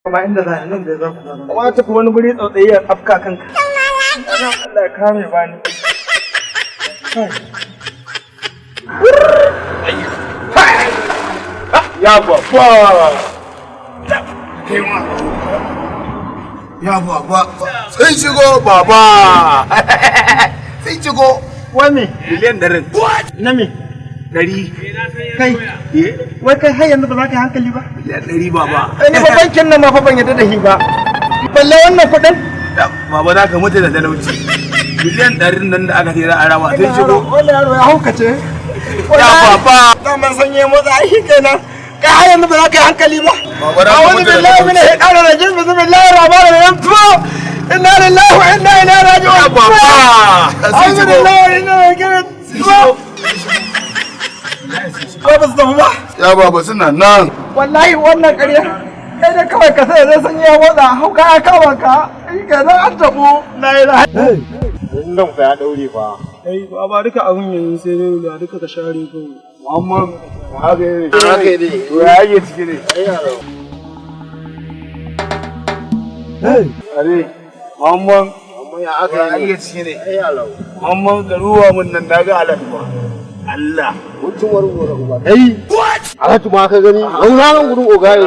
Kuma inda za nan da za ku zama. Kuma ta wani guri tsautsayi ya afka kanka. Allah ya kare bani. Ya baba. Ya baba. Sai shigo baba. Sai shigo. Wani Miliyan 100. na me? 100. Kai. Wai kai har yanzu ba za ka yi hankali ba? Miliyan 100 baba. Ni ba bankin nan ma fa ban yadda da shi ba. Balle wannan kuɗin? Baba za ka mutu da talauci. Miliyan 100 nan da aka tera a rawa sai shigo. Wannan yaro ya haukace. Ya baba. Daman sanye motsa ai kenan. Kai har yanzu ba za ka yi hankali ba. Baba za ka A'udhu mutu da billahi minash talauci. shaitanir rajim. Bismillahir rahmanir rahim. Inna lillahi wa inna ilaihi raji'un. Ya baba. Sai A'udhu shigo. billahi wa inna ilaihi raji'un. Ba ba su tafi ba. Ya baba suna nan. Wallahi wannan ƙarya. Kai da kawai ka sai zai sanya motsa hauka ya kama ka. Ai ka nan an tabu. La ilaha. Nan fa ya daure fa. Ai ba duka abun yanzu sai dai da duka ka share ko. Muhammad haka ne. Haka ne. To ya yi ciki ne. Are Muhammad Ya aka yi ciki ne. Muhammad da ruwa mun nan daga halal ba. Allah. Mutum warware uba. Ai. Alhaji ma ka gani. Rauna nan gudun oga ne.